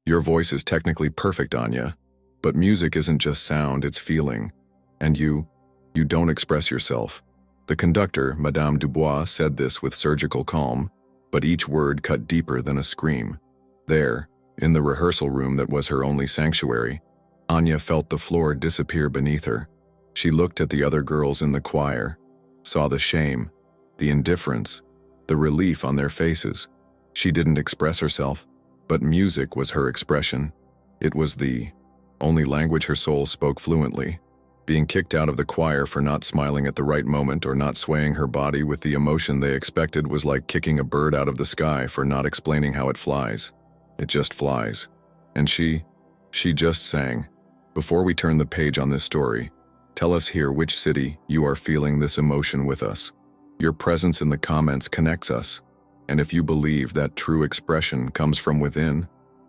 Your voice is technically perfect, Anya, but music isn't just sound, it's feeling. And you don't express yourself. The conductor, Madame Dubois, said this with surgical calm, but each word cut deeper than a scream. There, in the rehearsal room that was her only sanctuary, Anya felt the floor disappear beneath her. She looked at the other girls in the choir, saw the shame, the indifference, the relief on their faces. She didn't express herself, but music was her expression. It was the only language her soul spoke fluently. Being kicked out of the choir for not smiling at the right moment or not swaying her body with the emotion they expected was like kicking a bird out of the sky for not explaining how it flies. It just flies. And she just sang. Before we turn the page on this story, tell us here which city you are feeling this emotion with us. Your presence in the comments connects us. And if you believe that true expression comes from within,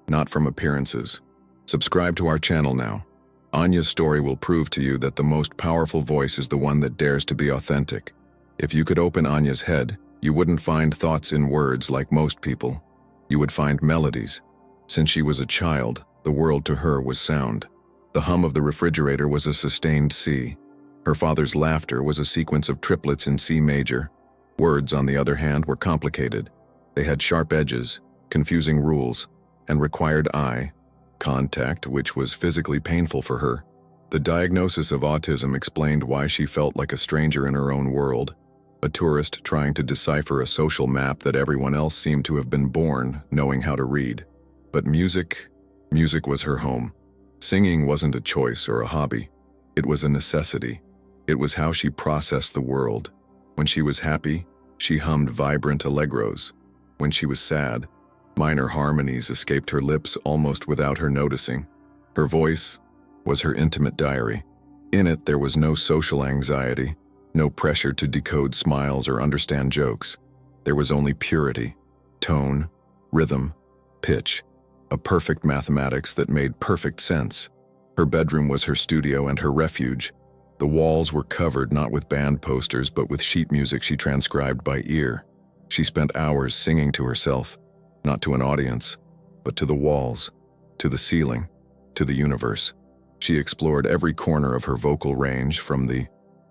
not from appearances, subscribe to our channel now. Anya's story will prove to you that the most powerful voice is the one that dares to be authentic. If you could open Anya's head, you wouldn't find thoughts in words like most people. You would find melodies. Since she was a child, the world to her was sound. The hum of the refrigerator was a sustained C. Her father's laughter was a sequence of triplets in C major. Words, on the other hand, were complicated. They had sharp edges, confusing rules, and required eye contact, which was physically painful for her. The diagnosis of autism explained why she felt like a stranger in her own world, a tourist trying to decipher a social map that everyone else seemed to have been born knowing how to read. But music was her home. Singing wasn't a choice or a hobby. It was a necessity. It was how she processed the world. When she was happy, she hummed vibrant allegros. When she was sad, minor harmonies escaped her lips almost without her noticing. Her voice was her intimate diary. In it, there was no social anxiety, no pressure to decode smiles or understand jokes. There was only purity, tone, rhythm, pitch, a perfect mathematics that made perfect sense. Her bedroom was her studio and her refuge. The walls were covered not with band posters but with sheet music she transcribed by ear. She spent hours singing to herself, not to an audience, but to the walls, to the ceiling, to the universe. She explored every corner of her vocal range, from the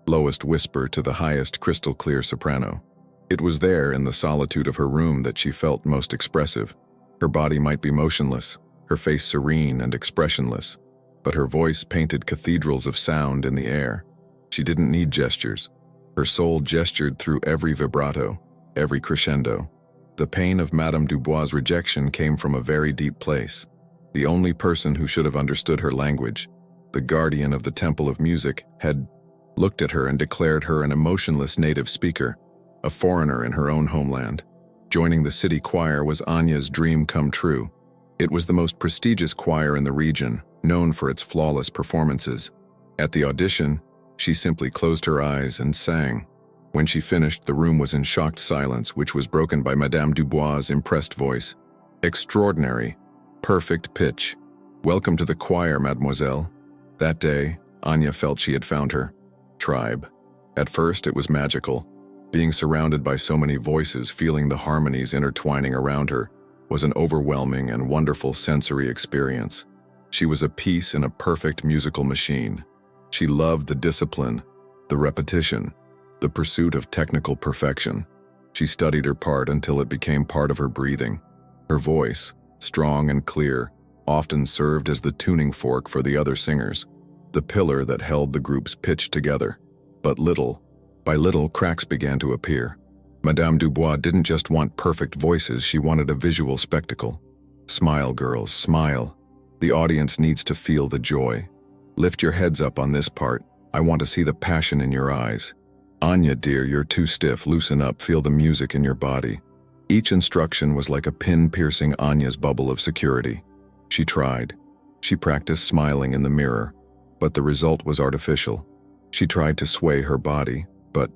lowest whisper to the highest crystal-clear soprano. It was there, in the solitude of her room, that she felt most expressive. Her body might be motionless, her face serene and expressionless, but her voice painted cathedrals of sound in the air. She didn't need gestures. Her soul gestured through every vibrato, every crescendo. The pain of Madame Dubois' rejection came from a very deep place. The only person who should have understood her language, the guardian of the temple of music, had looked at her and declared her an emotionless native speaker, a foreigner in her own homeland. Joining the city choir was Anya's dream come true. It was the most prestigious choir in the region, known for its flawless performances. At the audition, she simply closed her eyes and sang. When she finished, the room was in shocked silence, which was broken by Madame Dubois' impressed voice. Extraordinary, perfect pitch. Welcome to the choir, mademoiselle. That day, Anya felt she had found her tribe. At first, it was magical. Being surrounded by so many voices, feeling the harmonies intertwining around her, was an overwhelming and wonderful sensory experience. She was a piece in a perfect musical machine. She loved the discipline, the repetition, the pursuit of technical perfection. She studied her part until it became part of her breathing. Her voice, strong and clear, often served as the tuning fork for the other singers, the pillar that held the group's pitch together. But little by little, cracks began to appear. Madame Dubois didn't just want perfect voices, she wanted a visual spectacle. Smile, girls, smile. The audience needs to feel the joy. Lift your heads up on this part. I want to see the passion in your eyes. Anya, dear, you're too stiff. Loosen up, feel the music in your body. Each instruction was like a pin piercing Anya's bubble of security. She tried. She practiced smiling in the mirror, but the result was artificial. She tried to sway her body, but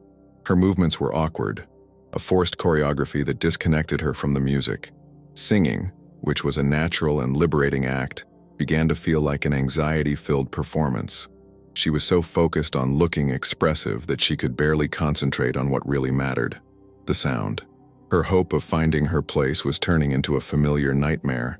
her movements were awkward, a forced choreography that disconnected her from the music. Singing, which was a natural and liberating act, began to feel like an anxiety-filled performance. She was so focused on looking expressive that she could barely concentrate on what really mattered: the sound. Her hope of finding her place was turning into a familiar nightmare.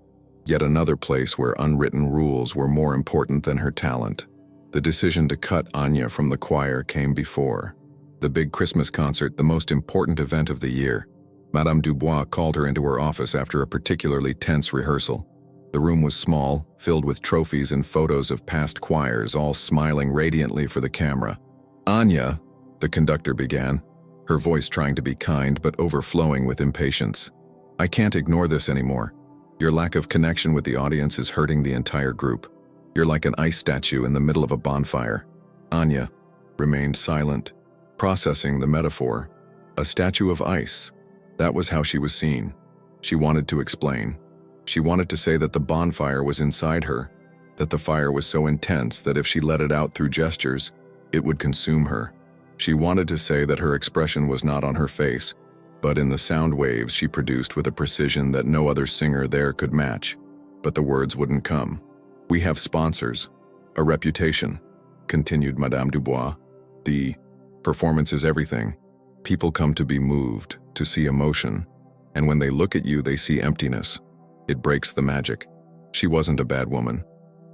Yet another place where unwritten rules were more important than her talent. The decision to cut Anya from the choir came before. The big Christmas concert, the most important event of the year. Madame Dubois called her into her office after a particularly tense rehearsal. The room was small, filled with trophies and photos of past choirs, all smiling radiantly for the camera. "Anya," the conductor began, her voice trying to be kind but overflowing with impatience. "I can't ignore this anymore. Your lack of connection with the audience is hurting the entire group. You're like an ice statue in the middle of a bonfire." Anya remained silent, processing the metaphor. A statue of ice. That was how she was seen. She wanted to explain. She wanted to say that the bonfire was inside her, that the fire was so intense that if she let it out through gestures, it would consume her. She wanted to say that her expression was not on her face, but in the sound waves she produced with a precision that no other singer there could match. But the words wouldn't come. "We have sponsors, a reputation," continued Madame Dubois. "The performance is everything. People come to be moved, to see emotion, and when they look at you they see emptiness. It breaks the magic." She wasn't a bad woman.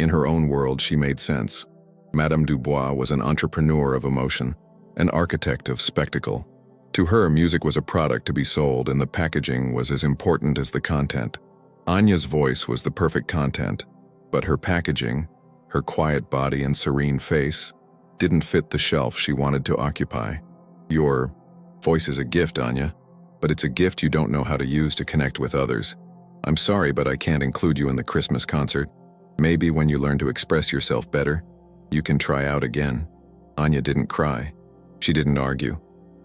In her own world she made sense. Madame Dubois was an entrepreneur of emotion, an architect of spectacle. To her, music was a product to be sold, and the packaging was as important as the content. Anya's voice was the perfect content, but her packaging, her quiet body and serene face, didn't fit the shelf she wanted to occupy. "Your voice is a gift, Anya, but it's a gift you don't know how to use to connect with others. I'm sorry, but I can't include you in the Christmas concert. Maybe when you learn to express yourself better, you can try out again." Anya didn't cry. She didn't argue.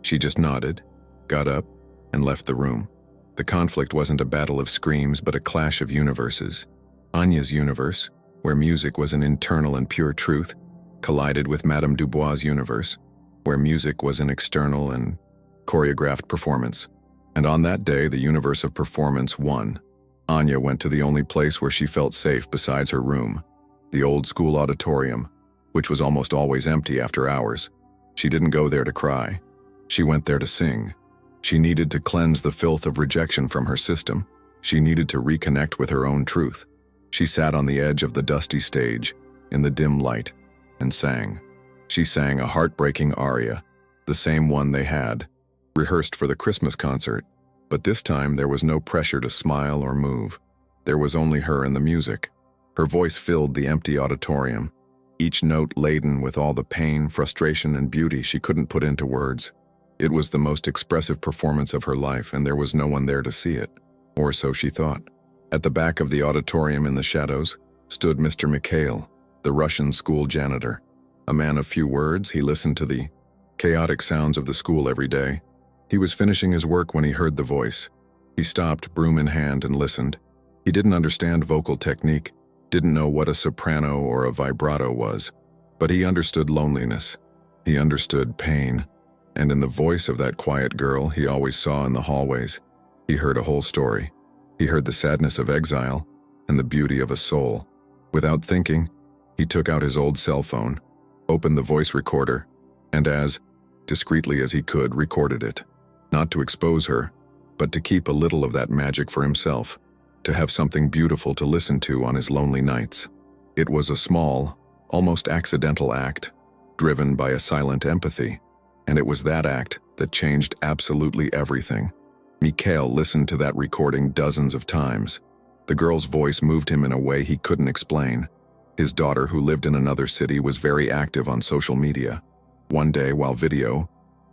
She just nodded, got up, and left the room. The conflict wasn't a battle of screams, but a clash of universes. Anya's universe, where music was an internal and pure truth, collided with Madame Dubois' universe, where music was an external and choreographed performance. And on that day, the universe of performance won. Anya went to the only place where she felt safe besides her room, the old school auditorium, which was almost always empty after hours. She didn't go there to cry. She went there to sing. She needed to cleanse the filth of rejection from her system. She needed to reconnect with her own truth. She sat on the edge of the dusty stage, in the dim light, and sang. She sang a heartbreaking aria, the same one they had rehearsed for the Christmas concert, but this time there was no pressure to smile or move. There was only her and the music. Her voice filled the empty auditorium, each note laden with all the pain, frustration, and beauty she couldn't put into words. It was the most expressive performance of her life, and there was no one there to see it, or so she thought. At the back of the auditorium in the shadows stood Mr. Mikhail, the Russian school janitor. A man of few words, he listened to the chaotic sounds of the school every day. He was finishing his work when he heard the voice. He stopped, broom in hand, and listened. He didn't understand vocal technique, didn't know what a soprano or a vibrato was, but he understood loneliness. He understood pain. And in the voice of that quiet girl he always saw in the hallways, he heard a whole story. He heard the sadness of exile and the beauty of a soul. Without thinking, he took out his old cell phone, opened the voice recorder, and as discreetly as he could, recorded it. Not to expose her, but to keep a little of that magic for himself, to have something beautiful to listen to on his lonely nights. It was a small, almost accidental act, driven by a silent empathy, and it was that act that changed absolutely everything. Mikhail listened to that recording dozens of times. The girl's voice moved him in a way he couldn't explain. His daughter, who lived in another city, was very active on social media. One day, while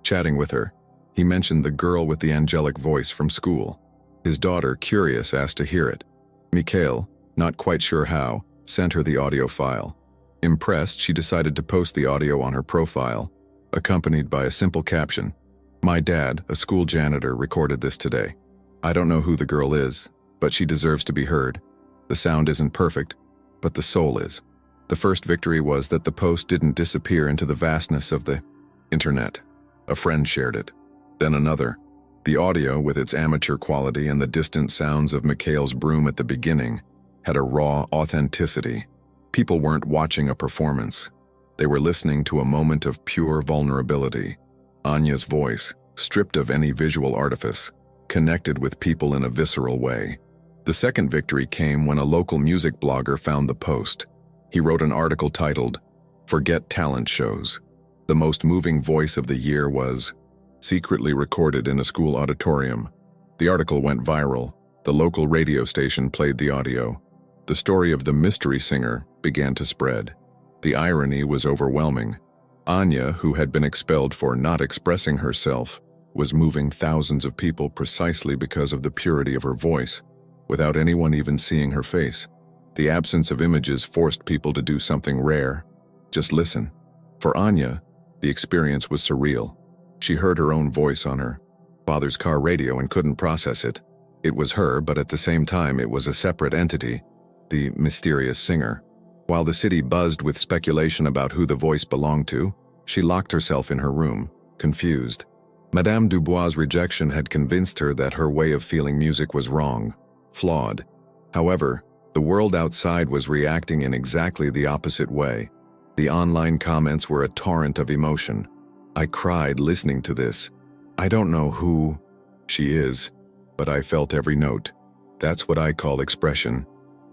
chatting with her, he mentioned the girl with the angelic voice from school. His daughter, curious, asked to hear it. Mikhail, not quite sure how, sent her the audio file. Impressed, she decided to post the audio on her profile, accompanied by a simple caption. "My dad, a school janitor, recorded this today. I don't know who the girl is, but she deserves to be heard. The sound isn't perfect, but the soul is." The first victory was that the post didn't disappear into the vastness of the internet. A friend shared it. Then another. The audio, with its amateur quality and the distant sounds of Mikhail's broom at the beginning, had a raw authenticity. People weren't watching a performance. They were listening to a moment of pure vulnerability. Anya's voice, stripped of any visual artifice, connected with people in a visceral way. The second victory came when a local music blogger found the post. He wrote an article titled, "Forget Talent Shows. The most moving voice of the year was secretly recorded in a school auditorium." The article went viral. The local radio station played the audio. The story of the mystery singer began to spread. The irony was overwhelming. Anya, who had been expelled for not expressing herself, was moving thousands of people precisely because of the purity of her voice, without anyone even seeing her face. The absence of images forced people to do something rare: just listen. For Anya, the experience was surreal. She heard her own voice on her father's car radio and couldn't process it. It was her, but at the same time it was a separate entity, the mysterious singer. While the city buzzed with speculation about who the voice belonged to, she locked herself in her room, confused. Madame Dubois' rejection had convinced her that her way of feeling music was wrong, flawed. However, the world outside was reacting in exactly the opposite way. The online comments were a torrent of emotion. "I cried listening to this. I don't know who she is, but I felt every note. That's what I call expression."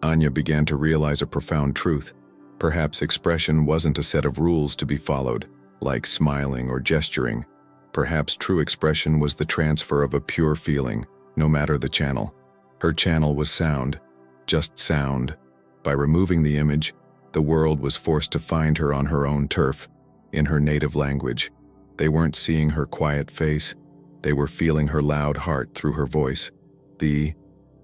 Anya began to realize a profound truth. Perhaps expression wasn't a set of rules to be followed, like smiling or gesturing. Perhaps true expression was the transfer of a pure feeling, no matter the channel. Her channel was sound, just sound. By removing the image, the world was forced to find her on her own turf, in her native language. They weren't seeing her quiet face, they were feeling her loud heart through her voice. The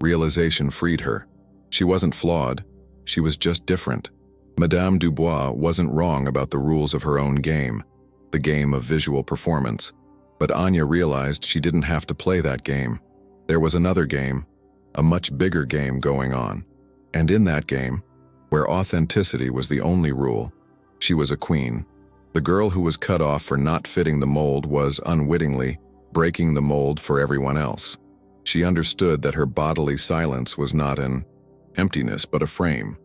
realization freed her. She wasn't flawed, she was just different. Madame Dubois wasn't wrong about the rules of her own game, the game of visual performance. But Anya realized she didn't have to play that game. There was another game, a much bigger game going on. And in that game, where authenticity was the only rule, she was a queen. The girl who was cut off for not fitting the mold was, unwittingly, breaking the mold for everyone else. She understood that her bodily silence was not an emptiness but a frame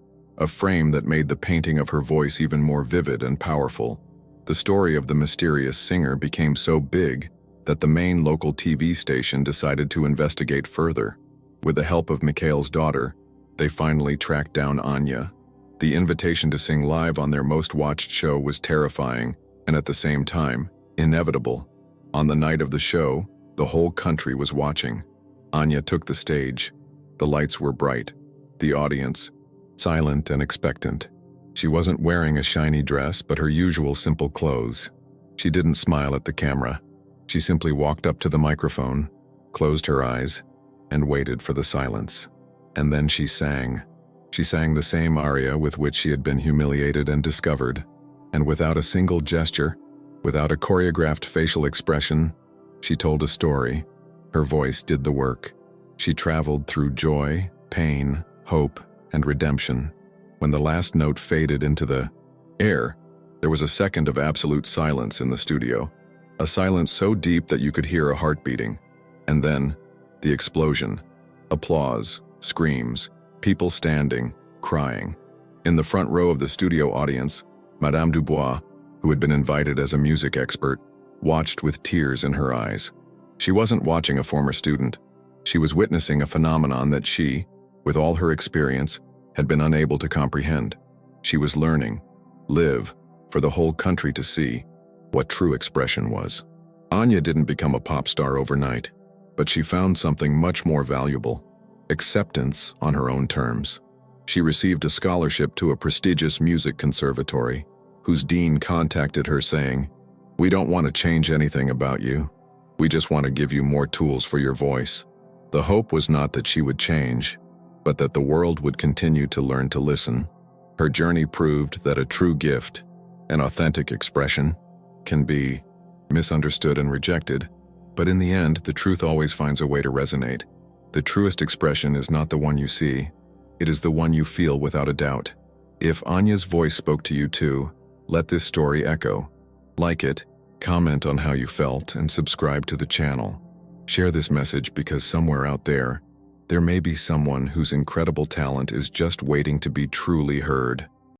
that made the painting of her voice even more vivid and powerful. The story of the mysterious singer became so big that the main local TV station decided to investigate further. With the help of Mikhail's daughter, they finally tracked down Anya. The invitation to sing live on their most watched show was terrifying and at the same time, inevitable. On the night of the show, the whole country was watching. Anya took the stage. The lights were bright. The audience, silent and expectant. She wasn't wearing a shiny dress but her usual simple clothes. She didn't smile at the camera. She simply walked up to the microphone, closed her eyes, and waited for the silence. And then she sang. She sang the same aria with which she had been humiliated and discovered. And without a single gesture, without a choreographed facial expression, she told a story. Her voice did the work. She traveled through joy, pain, hope, and redemption. When the last note faded into the air, there was a second of absolute silence in the studio. A silence so deep that you could hear a heart beating. And then, the explosion. Applause, screams, people standing, crying. In the front row of the studio audience, Madame Dubois, who had been invited as a music expert, watched with tears in her eyes. She wasn't watching a former student. She was witnessing a phenomenon that she, with all her experience, had been unable to comprehend. She was learning, live, for the whole country to see what true expression was. Anya didn't become a pop star overnight, but she found something much more valuable: acceptance on her own terms. She received a scholarship to a prestigious music conservatory, whose dean contacted her saying, "We don't want to change anything about you. We just want to give you more tools for your voice." The hope was not that she would change, but that the world would continue to learn to listen. Her journey proved that a true gift, an authentic expression, can be misunderstood and rejected, but in the end, the truth always finds a way to resonate. The truest expression is not the one you see, it is the one you feel without a doubt. If Anya's voice spoke to you too, let this story echo. Like it, comment on how you felt, and subscribe to the channel. Share this message because somewhere out there may be someone whose incredible talent is just waiting to be truly heard.